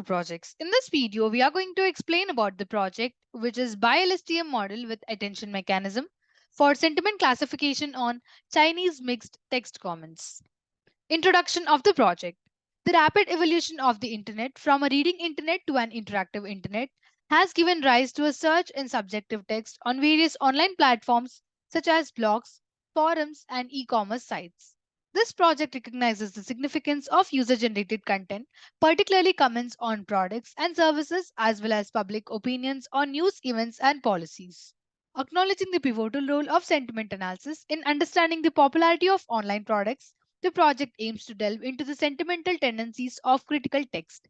projects. In this video, we are going to explain about the project, which is BiLSTM model with attention mechanism for sentiment classification on Chinese mixed text comments. Introduction of the project. The rapid evolution of the internet from a reading internet to an interactive internet has given rise to a surge in subjective text on various online platforms such as blogs, forums, and e-commerce sites. This project recognizes the significance of user-generated content, particularly comments on products and services as well as public opinions on news events and policies. Acknowledging the pivotal role of sentiment analysis in understanding the popularity of online products, the project aims to delve into the sentimental tendencies of critical text.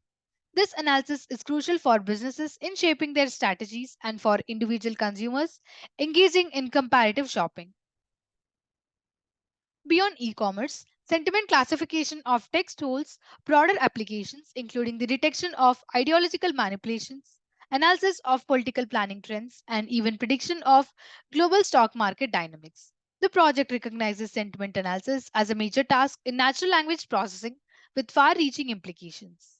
This analysis is crucial for businesses in shaping their strategies and for individual consumers engaging in comparative shopping. Beyond e commerce, sentiment classification of text holds broader applications, including the detection of ideological manipulations, analysis of political planning trends, and even prediction of global stock market dynamics. The project recognizes sentiment analysis as a major task in natural language processing with far reaching implications.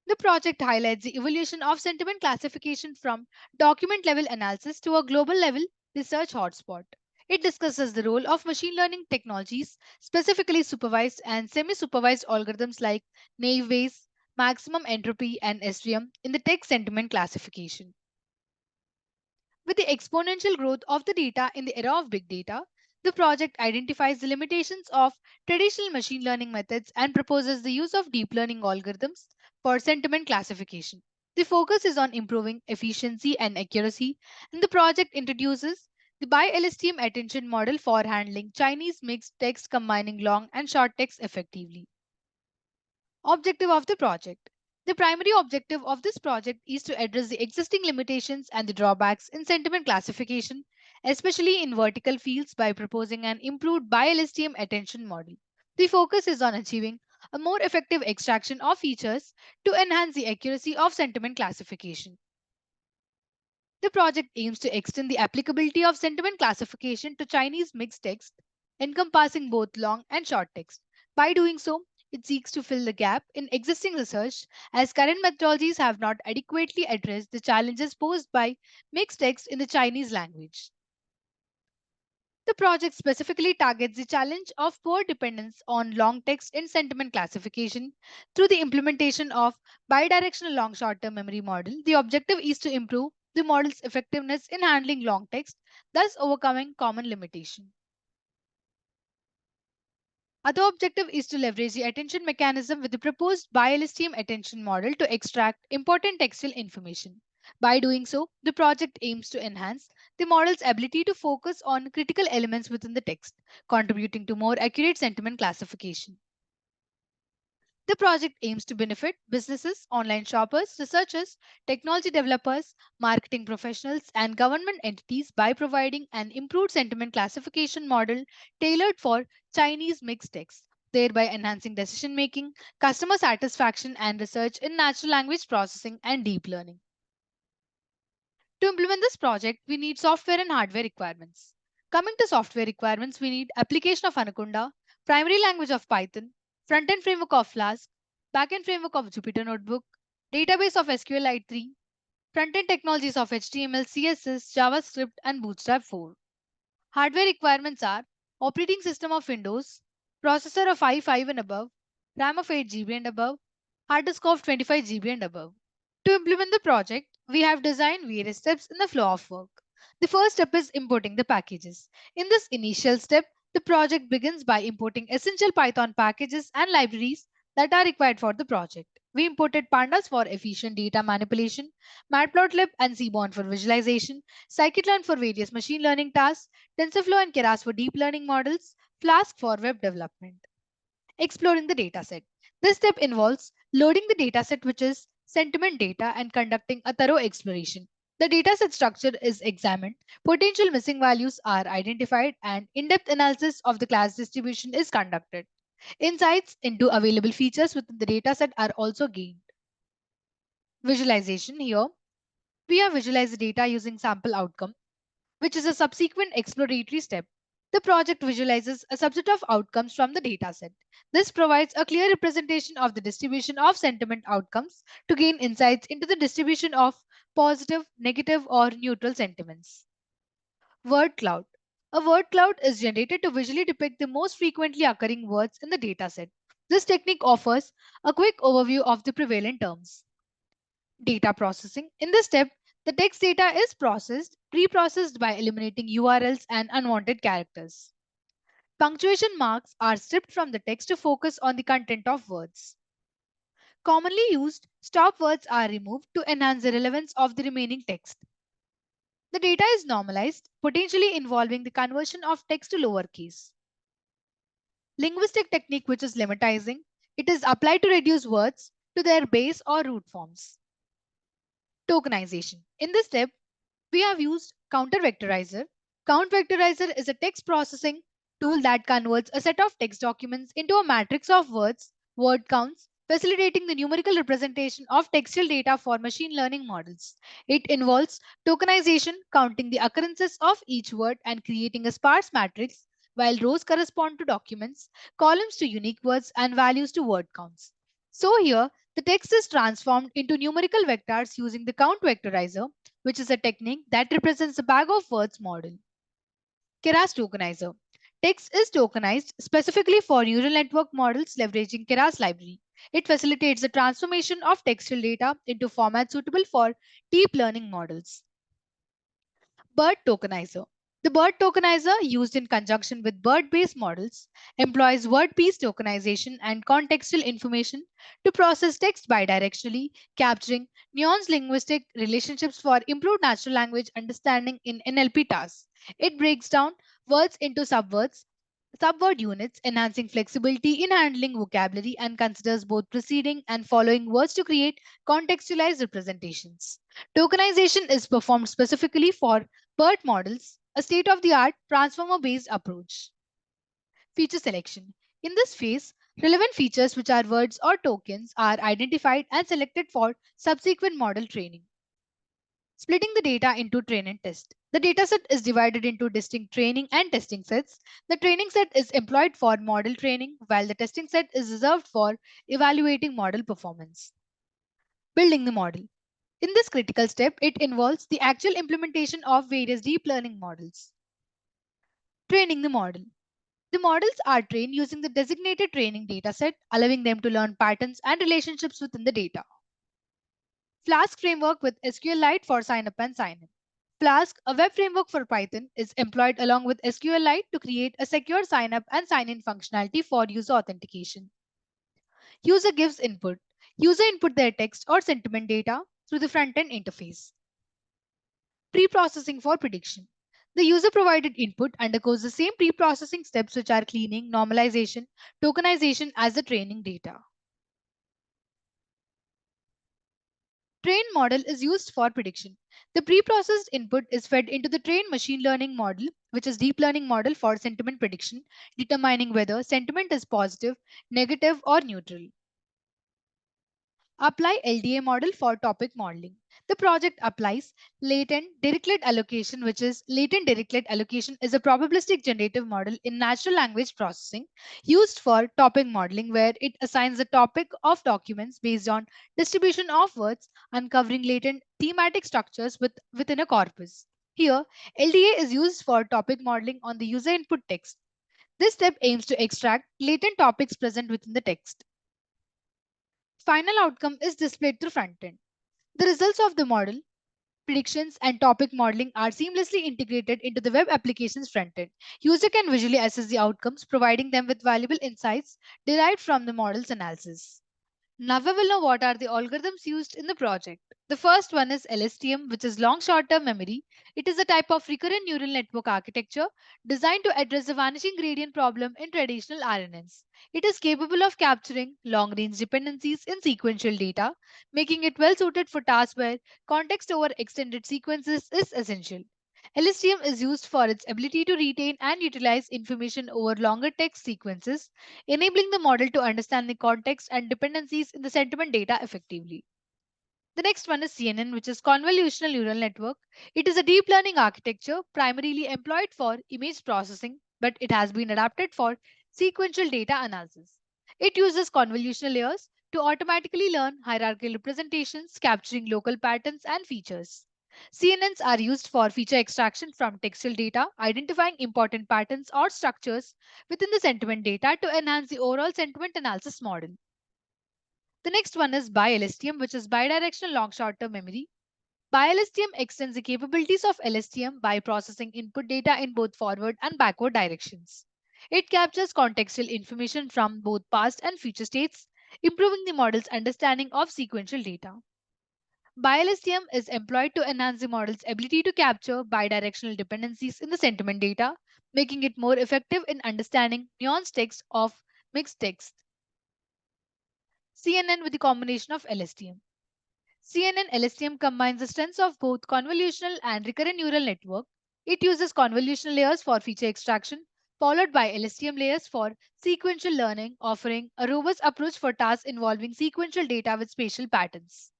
The project highlights the evolution of sentiment classification from document level analysis to a global level research hotspot. It discusses the role of machine learning technologies, specifically supervised and semi supervised algorithms like naive Bayes, maximum entropy, and SVM in the text sentiment classification. With the exponential growth of the data in the era of big data, the project identifies the limitations of traditional machine learning methods and proposes the use of deep learning algorithms for sentiment classification. The focus is on improving efficiency and accuracy, and the project introduces the BiLSTM attention model for handling Chinese mixed text combining long and short text effectively. Objective of the project. The primary objective of this project is to address the existing limitations and the drawbacks in sentiment classification, especially in vertical fields, by proposing an improved BiLSTM attention model. The focus is on achieving a more effective extraction of features to enhance the accuracy of sentiment classification. The project aims to extend the applicability of sentiment classification to Chinese mixed text, encompassing both long and short text. By doing so, it seeks to fill the gap in existing research as current methodologies have not adequately addressed the challenges posed by mixed text in the Chinese language. The project specifically targets the challenge of poor dependence on long text in sentiment classification through the implementation of bidirectional long short term memory model. The objective is to improve the model's effectiveness in handling long text, thus overcoming common limitation. Other objective is to leverage the attention mechanism with the proposed BiLSTM attention model to extract important textual information. By doing so, the project aims to enhance the model's ability to focus on critical elements within the text, contributing to more accurate sentiment classification. The project aims to benefit businesses, online shoppers, researchers, technology developers, marketing professionals, and government entities by providing an improved sentiment classification model tailored for Chinese mixed text, thereby enhancing decision making, customer satisfaction, and research in natural language processing and deep learning. To implement this project, we need software and hardware requirements. Coming to software requirements, we need application of Anaconda, primary language of Python, front-end framework of Flask, back-end framework of Jupyter Notebook, database of SQLite 3, front-end technologies of HTML, CSS, JavaScript, and Bootstrap 4. Hardware requirements are operating system of Windows, processor of i5 and above, RAM of 8 GB and above, hard disk of 25 GB and above. To implement the project, we have designed various steps in the flow of work. The first step is importing the packages. In this initial step, the project begins by importing essential Python packages and libraries that are required for the project. We imported pandas for efficient data manipulation, matplotlib and seaborn for visualization, scikit-learn for various machine learning tasks, TensorFlow and Keras for deep learning models, Flask for web development. Exploring the dataset. This step involves loading the dataset, which is sentiment data, and conducting a thorough exploration. The dataset structure is examined, potential missing values are identified, and in-depth analysis of the class distribution is conducted. Insights into available features within the dataset are also gained. Visualization. Here, we have visualized the data using sample outcome, which is a subsequent exploratory step. The project visualizes a subset of outcomes from the dataset. This provides a clear representation of the distribution of sentiment outcomes to gain insights into the distribution of positive, negative, or neutral sentiments. Word cloud. A word cloud is generated to visually depict the most frequently occurring words in the dataset. This technique offers a quick overview of the prevalent terms. Data processing. In this step, the text data is pre-processed by eliminating URLs and unwanted characters. Punctuation marks are stripped from the text to focus on the content of words. Commonly used stop words are removed to enhance the relevance of the remaining text. The data is normalized, potentially involving the conversion of text to lowercase. Linguistic technique which is lemmatizing. It is applied to reduce words to their base or root forms. Tokenization. In this step, we have used counter vectorizer. Count vectorizer is a text processing tool that converts a set of text documents into a matrix of words, word counts, facilitating the numerical representation of textual data for machine learning models. It involves tokenization, counting the occurrences of each word and creating a sparse matrix, while rows correspond to documents, columns to unique words, and values to word counts. So here, the text is transformed into numerical vectors using the count vectorizer, which is a technique that represents a bag of words model. Keras tokenizer. Text is tokenized specifically for neural network models leveraging Keras library. It facilitates the transformation of textual data into formats suitable for deep learning models. BERT tokenizer. The BERT tokenizer, used in conjunction with BERT-based models, employs word piece tokenization and contextual information to process text bidirectionally, capturing nuanced linguistic relationships for improved natural language understanding in NLP tasks. It breaks down words into subword units, enhancing flexibility in handling vocabulary, and considers both preceding and following words to create contextualized representations. Tokenization is performed specifically for BERT models, a state of the art transformer based approach. Feature selection. In this phase, relevant features, which are words or tokens, are identified and selected for subsequent model training. Splitting the data into train and test. The dataset is divided into distinct training and testing sets. The training set is employed for model training, while the testing set is reserved for evaluating model performance. Building the model. In this critical step, it involves the actual implementation of various deep learning models. Training the model. The models are trained using the designated training dataset, allowing them to learn patterns and relationships within the data. Flask framework with SQLite for sign up and sign in. Flask, a web framework for Python, is employed along with SQLite to create a secure sign up and sign in functionality for user authentication. User gives input. User input their text or sentiment data through the front-end interface. Pre-processing for prediction. The user-provided input undergoes the same pre-processing steps, which are cleaning, normalization, tokenization as the training data. Trained model is used for prediction. The pre-processed input is fed into the trained machine learning model, which is deep learning model for sentiment prediction, determining whether sentiment is positive, negative, or neutral. Apply LDA model for topic modeling. The project applies latent dirichlet allocation, which is latent dirichlet allocation is a probabilistic generative model in natural language processing used for topic modeling, where it assigns the topic of documents based on distribution of words, uncovering latent thematic structures within a corpus. Here, LDA is used for topic modeling on the user input text. This step aims to extract latent topics present within the text. Final outcome is displayed through frontend. The results of the model, predictions, and topic modeling are seamlessly integrated into the web application's frontend. User can visually assess the outcomes, providing them with valuable insights derived from the model's analysis. Now we will know what are the algorithms used in the project. The first one is LSTM, which is long short-term memory. It is a type of recurrent neural network architecture designed to address the vanishing gradient problem in traditional RNNs. It is capable of capturing long-range dependencies in sequential data, making it well suited for tasks where context over extended sequences is essential. LSTM is used for its ability to retain and utilize information over longer text sequences, enabling the model to understand the context and dependencies in the sentiment data effectively. The next one is CNN, which is Convolutional Neural Network. It is a deep learning architecture primarily employed for image processing, but it has been adapted for sequential data analysis. It uses convolutional layers to automatically learn hierarchical representations, capturing local patterns and features. CNNs are used for feature extraction from textual data, identifying important patterns or structures within the sentiment data to enhance the overall sentiment analysis model. The next one is BiLSTM, which is bidirectional long short term memory. BiLSTM extends the capabilities of LSTM by processing input data in both forward and backward directions. It captures contextual information from both past and future states, improving the model's understanding of sequential data. BiLSTM is employed to enhance the model's ability to capture bidirectional dependencies in the sentiment data, making it more effective in understanding nuanced text of mixed text. CNN with the combination of LSTM. CNN LSTM combines the strengths of both convolutional and recurrent neural network. It uses convolutional layers for feature extraction, followed by LSTM layers for sequential learning, offering a robust approach for tasks involving sequential data with spatial patterns.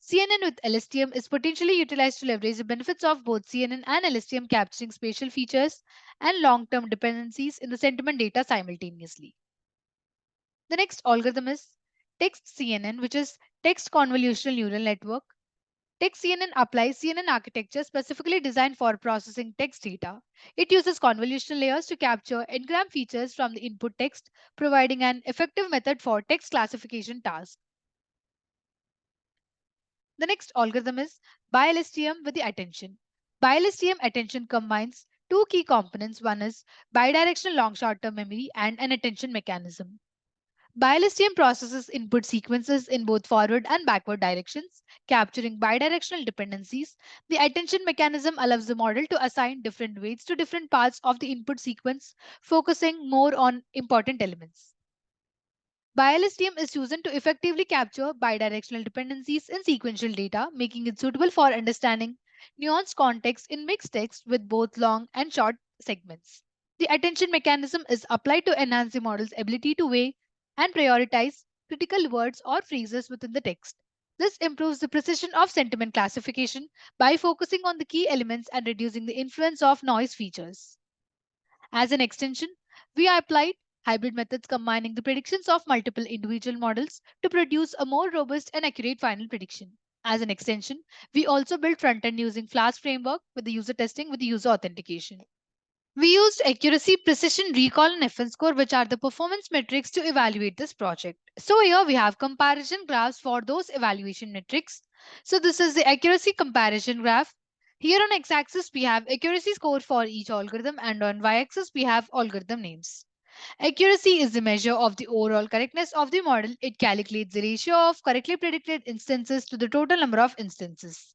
CNN with LSTM is potentially utilized to leverage the benefits of both CNN and LSTM, capturing spatial features and long term dependencies in the sentiment data simultaneously. The next algorithm is text CNN, which is text convolutional neural network. TextCNN applies CNN architecture specifically designed for processing text data. It uses convolutional layers to capture n-gram features from the input text, providing an effective method for text classification tasks. The next algorithm is BiLSTM with the attention. BiLSTM attention combines two key components. One is bidirectional long short-term memory and an attention mechanism. BiLSTM processes input sequences in both forward and backward directions, capturing bidirectional dependencies. The attention mechanism allows the model to assign different weights to different parts of the input sequence, focusing more on important elements. BiLSTM is chosen to effectively capture bidirectional dependencies in sequential data, making it suitable for understanding nuanced context in mixed text with both long and short segments. The attention mechanism is applied to enhance the model's ability to weigh and prioritize critical words or phrases within the text. This improves the precision of sentiment classification by focusing on the key elements and reducing the influence of noise features. As an extension, we applied hybrid methods combining the predictions of multiple individual models to produce a more robust and accurate final prediction. As an extension, we also built front end using Flask framework with the user testing with the user authentication. We used accuracy, precision, recall, and FN score, which are the performance metrics to evaluate this project. So here we have comparison graphs for those evaluation metrics. So this is the accuracy comparison graph. Here on x-axis, we have accuracy score for each algorithm, and on y-axis, we have algorithm names. Accuracy is the measure of the overall correctness of the model. It calculates the ratio of correctly predicted instances to the total number of instances.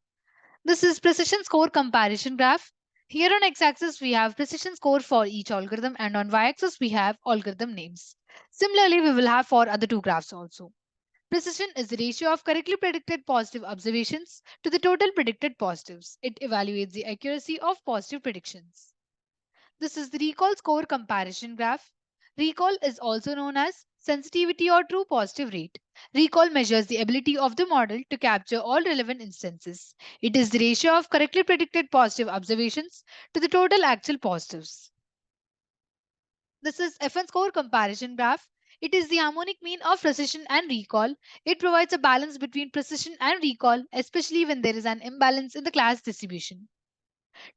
This is precision score comparison graph. Here on x-axis, we have precision score for each algorithm, and on y-axis, we have algorithm names. Similarly, we will have for other two graphs also. Precision is the ratio of correctly predicted positive observations to the total predicted positives. It evaluates the accuracy of positive predictions. This is the recall score comparison graph. Recall is also known as sensitivity or true positive rate. Recall measures the ability of the model to capture all relevant instances. It is the ratio of correctly predicted positive observations to the total actual positives. This is FN score comparison graph. It is the harmonic mean of precision and recall. It provides a balance between precision and recall, especially when there is an imbalance in the class distribution.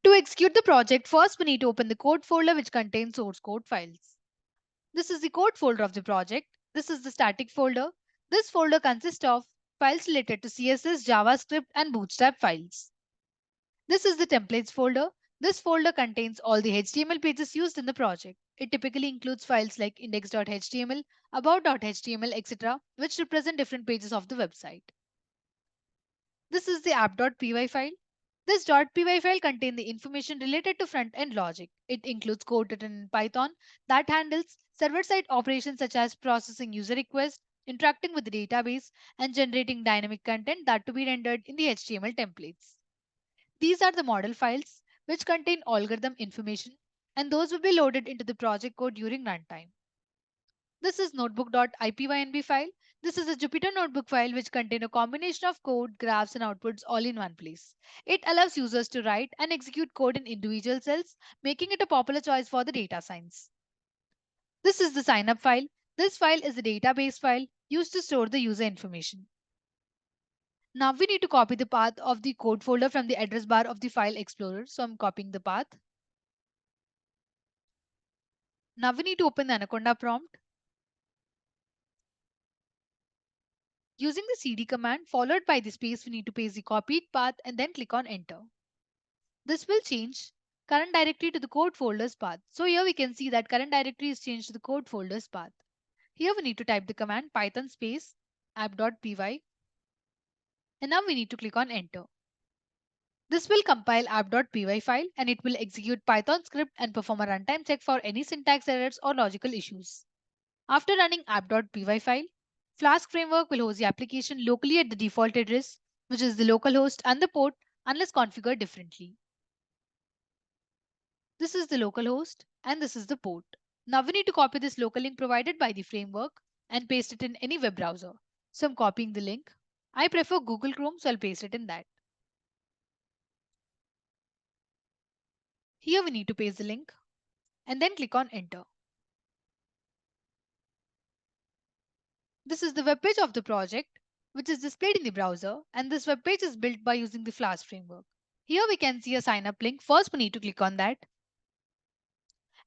To execute the project, first we need to open the code folder which contains source code files. This is the code folder of the project. This is the static folder. This folder consists of files related to CSS, JavaScript, and Bootstrap files. This is the templates folder. This folder contains all the HTML pages used in the project. It typically includes files like index.html, about.html, etc., which represent different pages of the website. This is the app.py file. This .py file contains the information related to front-end logic. It includes code written in Python that handles server-side operations such as processing user requests, interacting with the database, and generating dynamic content that to be rendered in the HTML templates. These are the model files which contain algorithm information, and those will be loaded into the project code during runtime. This is notebook.ipynb file. This is a Jupyter notebook file which contains a combination of code, graphs, and outputs all in one place. It allows users to write and execute code in individual cells, making it a popular choice for the data science. This is the sign up file. This file is a database file used to store the user information. Now we need to copy the path of the code folder from the address bar of the file explorer. So I'm copying the path. Now we need to open the Anaconda prompt. Using the cd command followed by the space, we need to paste the copied path and then click on enter. This will change current directory to the code folder's path. So here we can see that current directory is changed to the code folder's path. Here we need to type the command python space app.py and now we need to click on enter. This will compile app.py file and it will execute Python script and perform a runtime check for any syntax errors or logical issues. After running app.py file, Flask framework will host the application locally at the default address, which is the localhost and the port unless configured differently. This is the localhost and this is the port. Now we need to copy this local link provided by the framework and paste it in any web browser. So I'm copying the link. I prefer Google Chrome, so I'll paste it in that. Here we need to paste the link and then click on enter. This is the web page of the project, which is displayed in the browser, and this web page is built by using the Flask framework. Here we can see a sign up link. First, we need to click on that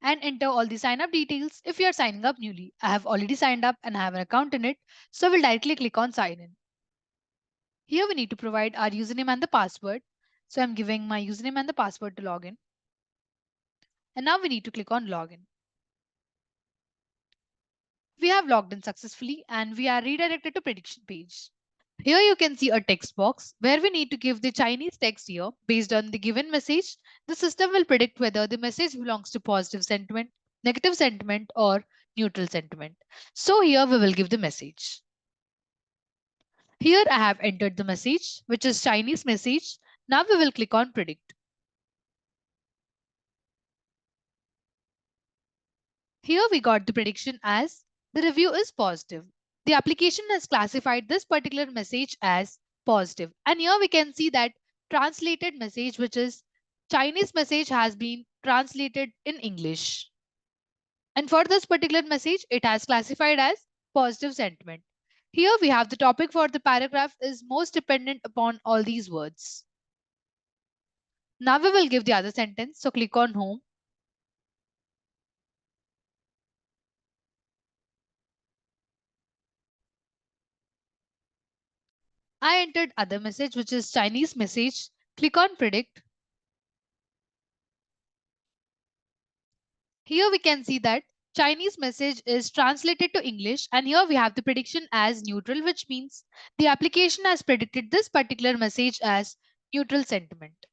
and enter all the sign up details if you are signing up newly. I have already signed up and I have an account in it, so we'll directly click on sign in. Here we need to provide our username and the password. So I'm giving my username and the password to login. And now we need to click on login. We have logged in successfully and we are redirected to prediction page. Here you can see a text box where we need to give the Chinese text here. Based on the given message, the system will predict whether the message belongs to positive sentiment, negative sentiment, or neutral sentiment. So here we will give the message. Here I have entered the message, which is Chinese message. Now we will click on predict. Here we got the prediction as the review is positive. The application has classified this particular message as positive. And here we can see that translated message, which is Chinese message, has been translated in English. And for this particular message, it has classified as positive sentiment. Here we have the topic for the paragraph is most dependent upon all these words. Now we will give the other sentence. So click on home. I entered other message, which is Chinese message. Click on predict. Here we can see that Chinese message is translated to English and here we have the prediction as neutral, which means the application has predicted this particular message as neutral sentiment.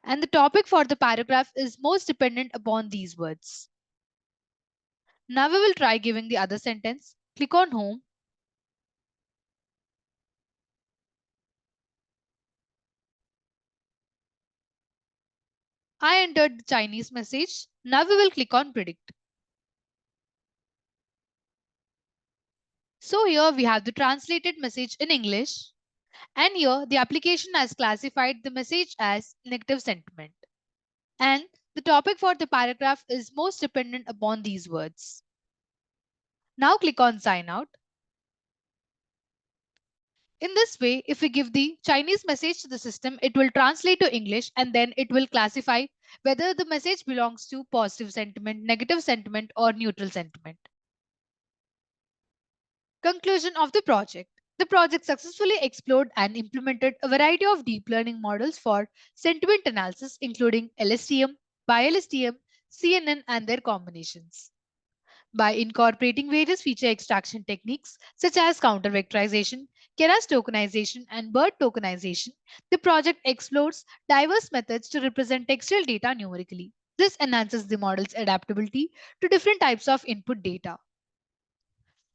And the topic for the paragraph is most dependent upon these words. Now we will try giving the other sentence. Click on home. I entered the Chinese message. Now we will click on predict. So here we have the translated message in English. And here the application has classified the message as negative sentiment. And the topic for the paragraph is most dependent upon these words. Now click on sign out. In this way, if we give the Chinese message to the system, it will translate to English and then it will classify whether the message belongs to positive sentiment, negative sentiment, or neutral sentiment. Conclusion of the project. The project successfully explored and implemented a variety of deep learning models for sentiment analysis, including LSTM, BiLSTM, CNN, and their combinations. By incorporating various feature extraction techniques such as counter vectorization, Keras tokenization, and BERT tokenization, the project explores diverse methods to represent textual data numerically. This enhances the model's adaptability to different types of input data.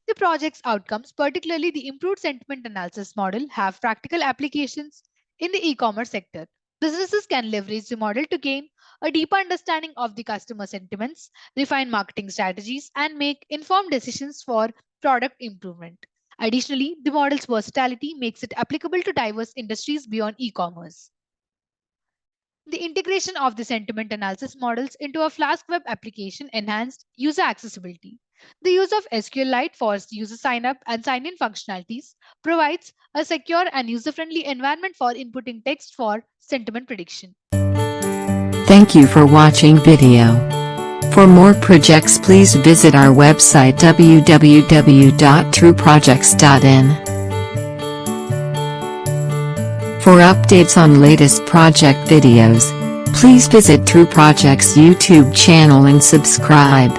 The project's outcomes, particularly the improved sentiment analysis model, have practical applications in the e-commerce sector. Businesses can leverage the model to gain a deeper understanding of the customer sentiments, refine marketing strategies, and make informed decisions for product improvement. Additionally, the model's versatility makes it applicable to diverse industries beyond e-commerce. The integration of the sentiment analysis models into a Flask web application enhanced user accessibility. The use of SQLite for user sign-up and sign-in functionalities provides a secure and user-friendly environment for inputting text for sentiment prediction. Thank you for watching video. For more projects, please visit our website www.trueprojects.in. For updates on latest project videos, please visit True Projects YouTube channel and subscribe.